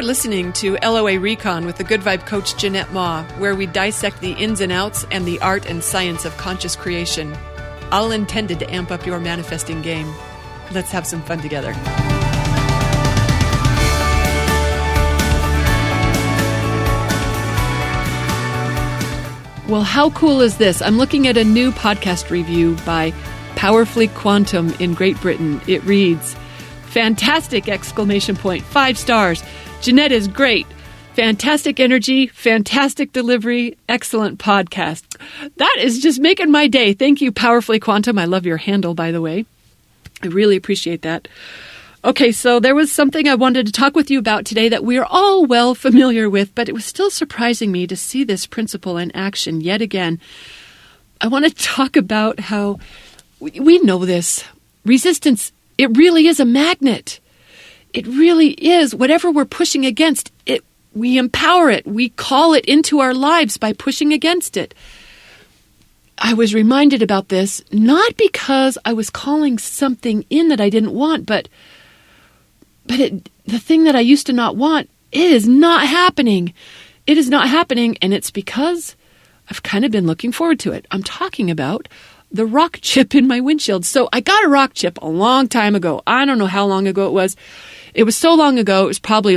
are listening to LOA Recon with the Good Vibe Coach Jeanette Ma, where we dissect the ins and outs and the art and science of conscious creation, all intended to amp up your manifesting game. Let's have some fun together. Well, how cool is this? I'm looking at a new podcast review by Powerfully Quantum in Great Britain. It reads, "Fantastic! 5 stars. Jeanette is great. Fantastic energy, fantastic delivery, excellent podcast." That is just making my day. Thank you, Powerfully Quantum. I love your handle, by the way. I really appreciate that. Okay, so there was something I wanted to talk with you about today that we're all well familiar with, but it was still surprising me to see this principle in action yet again. I want to talk about how we know this. Resistance, it really is a magnet. It really is. Whatever we're pushing against, we empower it. We call it into our lives by pushing against it. I was reminded about this, not because I was calling something in that I didn't want, but the thing that I used to not want, it is not happening. It is not happening, and it's because I've kind of been looking forward to it. I'm talking about the rock chip in my windshield. So I got a rock chip a long time ago. I don't know how long ago it was. It was so long ago, it was probably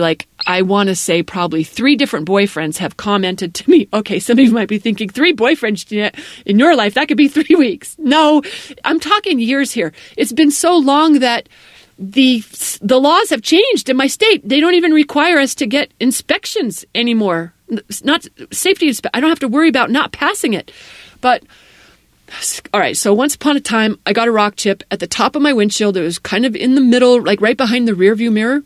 probably 3 different boyfriends have commented to me. Okay, some of you might be thinking, 3 boyfriends in your life, that could be 3 weeks. No, I'm talking years here. It's been so long that the laws have changed in my state. They don't even require us to get inspections anymore. It's not safety. I don't have to worry about not passing it. But all right, so once upon a time, I got a rock chip at the top of my windshield. It was kind of in the middle, like right behind the rear view mirror.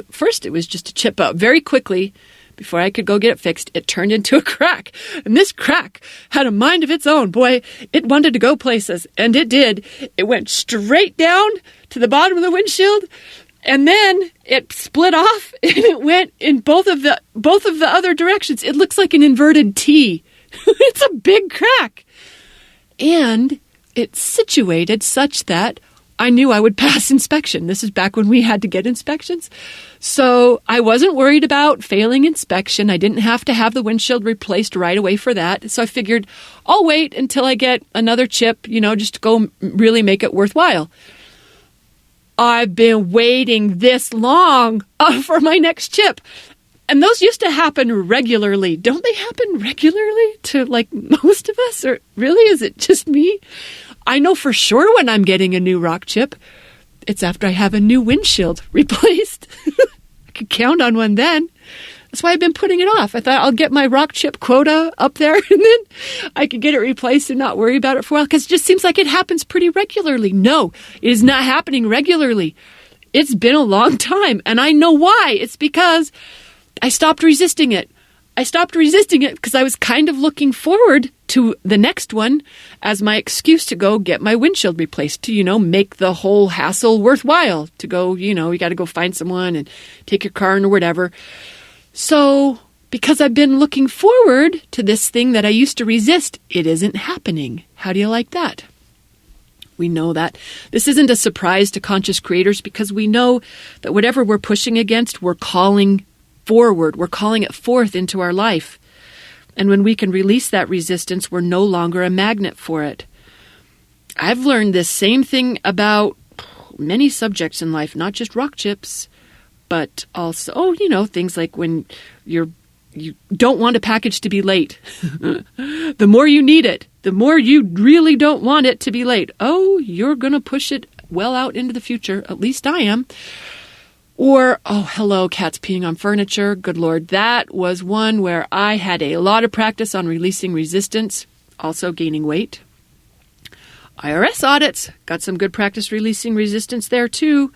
First, it was just a chip up. Very quickly, before I could go get it fixed, it turned into a crack. And this crack had a mind of its own. Boy, it wanted to go places, and it did. It went straight down to the bottom of the windshield, and then it split off, and it went in both of the other directions. It looks like an inverted T. It's a big crack. And it's situated such that I knew I would pass inspection. This is back when we had to get inspections. So I wasn't worried about failing inspection. I didn't have to have the windshield replaced right away for that. So I figured I'll wait until I get another chip, just to go really make it worthwhile. I've been waiting this long for my next chip. And those used to happen regularly. Don't they happen regularly to most of us? Or really, is it just me? I know for sure when I'm getting a new rock chip, it's after I have a new windshield replaced. I could count on one then. That's why I've been putting it off. I thought I'll get my rock chip quota up there and then I could get it replaced and not worry about it for a while, because it just seems like it happens pretty regularly. No, it is not happening regularly. It's been a long time, and I know why. It's because I stopped resisting it. I stopped resisting it because I was kind of looking forward to the next one as my excuse to go get my windshield replaced, to, make the whole hassle worthwhile, to go, you got to go find someone and take your car or whatever. So because I've been looking forward to this thing that I used to resist, it isn't happening. How do you like that? We know that this isn't a surprise to conscious creators, because we know that whatever we're pushing against, we're calling forward. We're calling it forth into our life. And when we can release that resistance, we're no longer a magnet for it. I've learned this same thing about many subjects in life, not just rock chips, but also, things like when you don't want a package to be late. The more you need it, the more you really don't want it to be late. Oh, you're going to push it well out into the future. At least I am. Or, oh, hello, cats peeing on furniture. Good Lord, that was one where I had a lot of practice on releasing resistance, also gaining weight. IRS audits, got some good practice releasing resistance there too.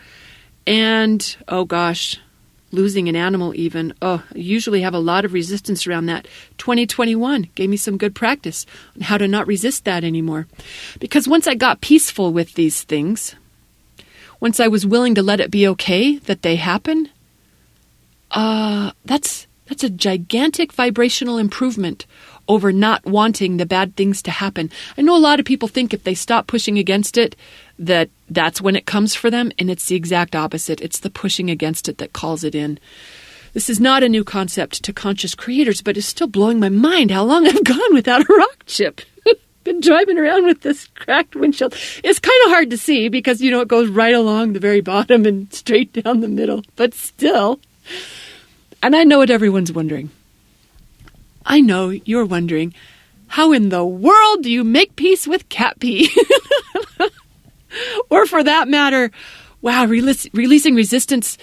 And, oh gosh, losing an animal even. Oh, I usually have a lot of resistance around that. 2021 gave me some good practice on how to not resist that anymore. Because once I got peaceful with these things, once I was willing to let it be okay that they happen, that's a gigantic vibrational improvement over not wanting the bad things to happen. I know a lot of people think if they stop pushing against it, that's when it comes for them, and it's the exact opposite. It's the pushing against it that calls it in. This is not a new concept to conscious creators, but it's still blowing my mind how long I've gone without a rock chip. Been driving around with this cracked windshield. It's kind of hard to see because, it goes right along the very bottom and straight down the middle. But still. And I know what everyone's wondering. I know you're wondering, how in the world do you make peace with cat pee? Or for that matter, wow, releasing resistance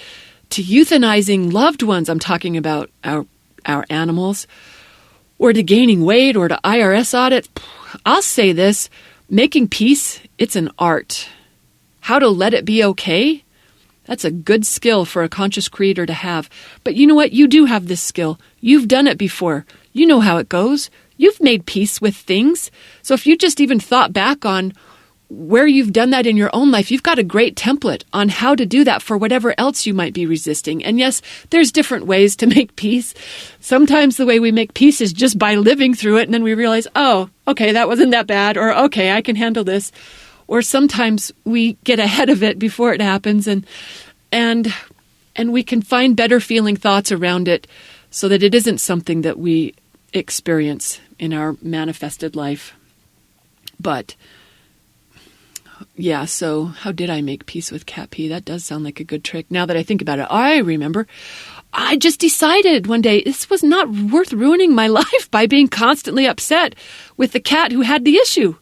to euthanizing loved ones. I'm talking about our animals. Or to gaining weight, or to IRS audit. I'll say this, making peace, it's an art. How to let it be okay? That's a good skill for a conscious creator to have. But you know what? You do have this skill. You've done it before. You know how it goes. You've made peace with things. So if you just even thought back on where you've done that in your own life, you've got a great template on how to do that for whatever else you might be resisting. And yes, there's different ways to make peace. Sometimes the way we make peace is just by living through it, and then we realize, oh, okay, that wasn't that bad, or okay, I can handle this. Or sometimes we get ahead of it before it happens, and we can find better feeling thoughts around it so that it isn't something that we experience in our manifested life. But yeah, so how did I make peace with cat pee? That does sound like a good trick. Now that I think about it, I remember I just decided one day this was not worth ruining my life by being constantly upset with the cat who had the issue.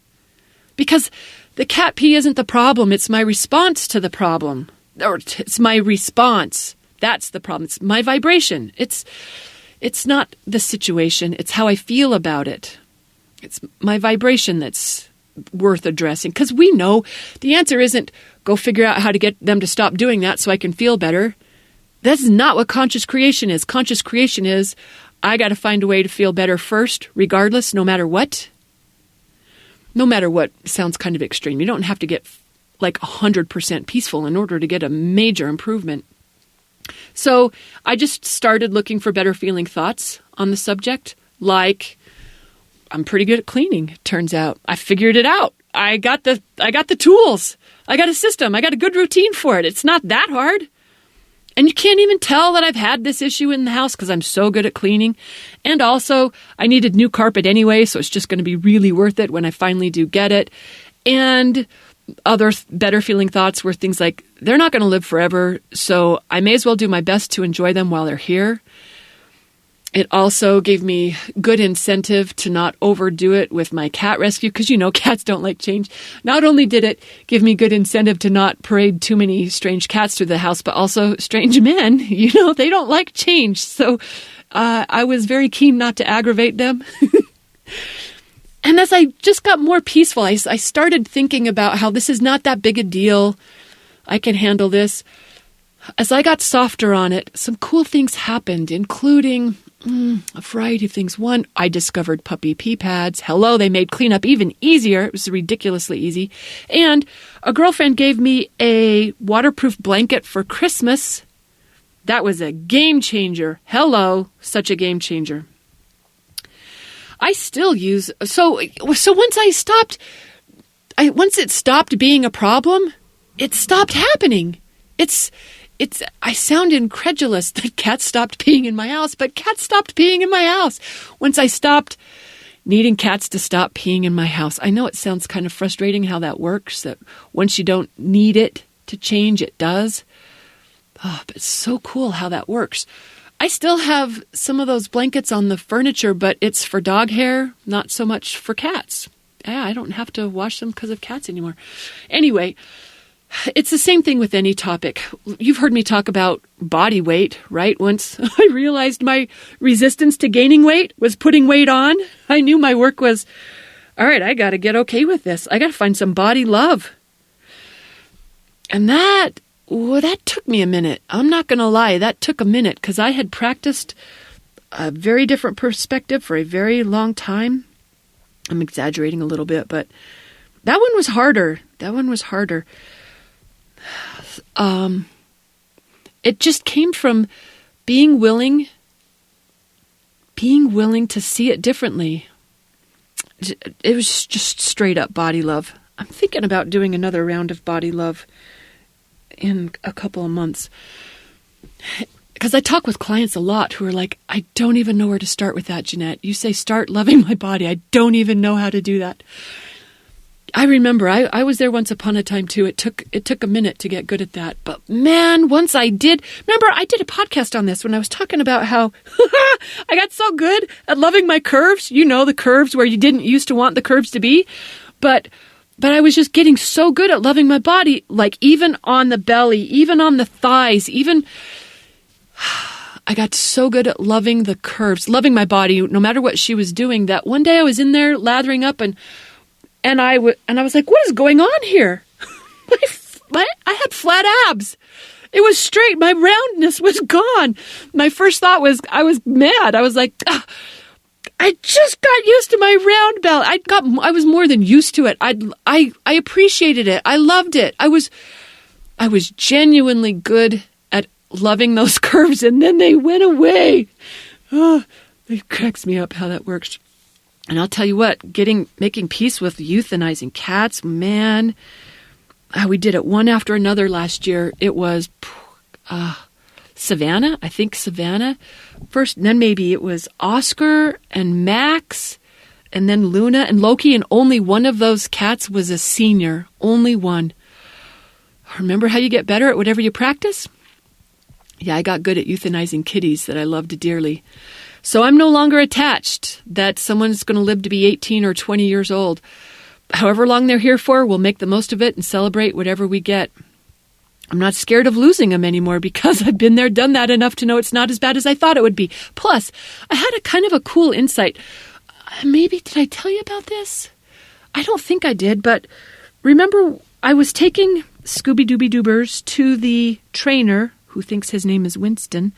Because the cat pee isn't the problem. It's my response to the problem. Or it's my response. That's the problem. It's my vibration. It's not the situation. It's how I feel about it. It's my vibration that's worth addressing, because we know the answer isn't go figure out how to get them to stop doing that so I can feel better. That's not what conscious creation is. Conscious creation is I got to find a way to feel better first, regardless, no matter what. No matter what sounds kind of extreme. You don't have to get like 100% peaceful in order to get a major improvement. So I just started looking for better feeling thoughts on the subject, like I'm pretty good at cleaning, it turns out. I figured it out. I got the tools. I got a system. I got a good routine for it. It's not that hard. And you can't even tell that I've had this issue in the house because I'm so good at cleaning. And also, I needed new carpet anyway, so it's just going to be really worth it when I finally do get it. And other better feeling thoughts were things like, they're not going to live forever, so I may as well do my best to enjoy them while they're here. It also gave me good incentive to not overdo it with my cat rescue, because cats don't like change. Not only did it give me good incentive to not parade too many strange cats through the house, but also strange men. They don't like change. So I was very keen not to aggravate them. And as I just got more peaceful, I started thinking about how this is not that big a deal. I can handle this. As I got softer on it, some cool things happened, including a variety of things. One, I discovered puppy pee pads. Hello, they made cleanup even easier. It was ridiculously easy. And a girlfriend gave me a waterproof blanket for Christmas. That was a game changer. Hello, such a game changer. I still use, so once it stopped being a problem, it stopped happening. I sound incredulous that cats stopped peeing in my house, but cats stopped peeing in my house once I stopped needing cats to stop peeing in my house. I know it sounds kind of frustrating how that works, that once you don't need it to change, it does. Oh, but it's so cool how that works. I still have some of those blankets on the furniture, but it's for dog hair, not so much for cats. Yeah, I don't have to wash them because of cats anymore. Anyway, it's the same thing with any topic. You've heard me talk about body weight, right? Once I realized my resistance to gaining weight was putting weight on, I knew my work was, all right, I got to get okay with this. I got to find some body love. And that took me a minute. I'm not going to lie. That took a minute because I had practiced a very different perspective for a very long time. I'm exaggerating a little bit, but that one was harder. It just came from being willing to see it differently. It was just straight up body love. I'm thinking about doing another round of body love in a couple of months. because I talk with clients a lot who are like, I don't even know where to start with that, Jeanette. You say, start loving my body. I don't even know how to do that. I remember I was there once upon a time too. It took a minute to get good at that. But man, once I did, remember I did a podcast on this when I was talking about how I got so good at loving my curves. You know, the curves where you didn't used to want the curves to be. But I was just getting so good at loving my body, like even on the belly, even on the thighs, even I got so good at loving the curves, loving my body, no matter what she was doing, that one day I was in there lathering up and I was like, what is going on here? I had flat abs. It was straight. My roundness was gone. My first thought was, I was mad. I was like, I just got used to my round belly. I was more than used to it. I appreciated it. I loved it. I was genuinely good at loving those curves, and then they went away. Oh, it cracks me up how that works. And I'll tell you what, making peace with euthanizing cats, man, we did it one after another last year. It was Savannah, I think Savannah first, and then maybe it was Oscar and Max, and then Luna and Loki, and only one of those cats was a senior, only one. Remember how you get better at whatever you practice? Yeah, I got good at euthanizing kitties that I loved dearly. So I'm no longer attached that someone's going to live to be 18 or 20 years old. However long they're here for, we'll make the most of it and celebrate whatever we get. I'm not scared of losing them anymore because I've been there, done that enough to know it's not as bad as I thought it would be. Plus, I had a kind of a cool insight. Maybe, did I tell you about this? I don't think I did, but remember I was taking Scooby-Dooby-Doobers to the trainer, who thinks his name is Winston.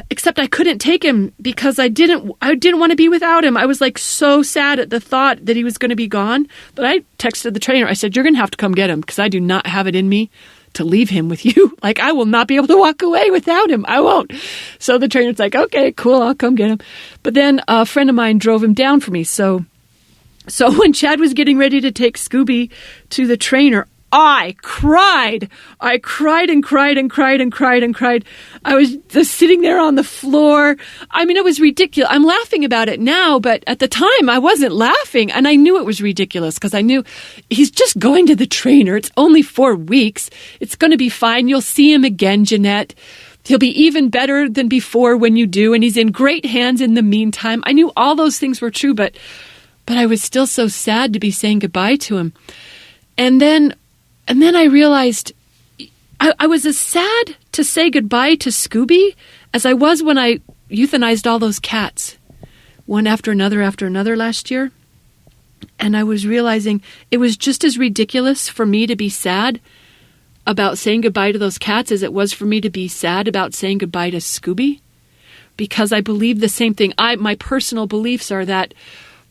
Except I couldn't take him because I didn't want to be without him. I was like so sad at the thought that he was going to be gone. But I texted the trainer. I said, you're going to have to come get him because I do not have it in me to leave him with you. Like, I will not be able to walk away without him. I won't. So the trainer's like, okay, cool, I'll come get him. But then a friend of mine drove him down for me. So when Chad was getting ready to take Scooby to the trainer, I cried. I cried and cried and cried and cried and cried. I was just sitting there on the floor. I mean, it was ridiculous. I'm laughing about it now, but at the time I wasn't laughing. And I knew it was ridiculous because I knew he's just going to the trainer. It's only 4 weeks. It's going to be fine. You'll see him again, Jeanette. He'll be even better than before when you do. And he's in great hands in the meantime. I knew all those things were true, but I was still so sad to be saying goodbye to him. And then I realized I was as sad to say goodbye to Scooby as I was when I euthanized all those cats, one after another last year. And I was realizing it was just as ridiculous for me to be sad about saying goodbye to those cats as it was for me to be sad about saying goodbye to Scooby, because I believe the same thing. My personal beliefs are that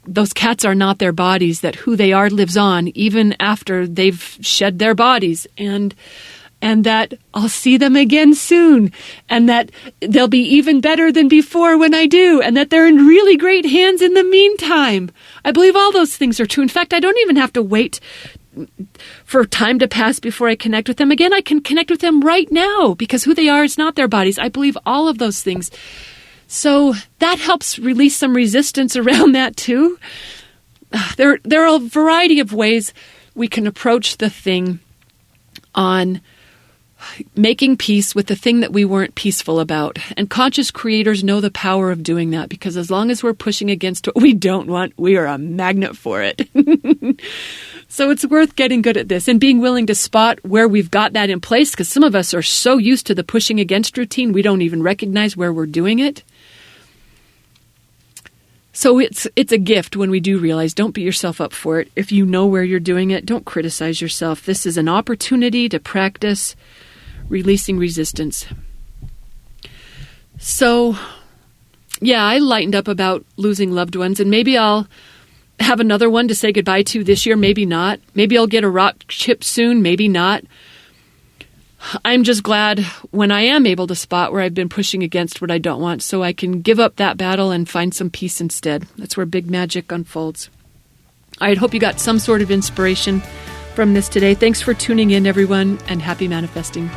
those cats are not their bodies, that who they are lives on even after they've shed their bodies, and that I'll see them again soon, and that they'll be even better than before when I do, and that they're in really great hands in the meantime. I believe all those things are true. In fact, I don't even have to wait for time to pass before I connect with them again. I can connect with them right now because who they are is not their bodies. I believe all of those things. So that helps release some resistance around that too. There are a variety of ways we can approach the thing on making peace with the thing that we weren't peaceful about. And conscious creators know the power of doing that, because as long as we're pushing against what we don't want, we are a magnet for it. So it's worth getting good at this and being willing to spot where we've got that in place, because some of us are so used to the pushing against routine, we don't even recognize where we're doing it. So it's a gift when we do realize. Don't beat yourself up for it. If you know where you're doing it, don't criticize yourself. This is an opportunity to practice releasing resistance. So, yeah, I lightened up about losing loved ones, and maybe I'll have another one to say goodbye to this year, maybe not. Maybe I'll get a rock chip soon, maybe not. I'm just glad when I am able to spot where I've been pushing against what I don't want, so I can give up that battle and find some peace instead. That's where big magic unfolds. I hope you got some sort of inspiration from this today. Thanks for tuning in, everyone, and happy manifesting.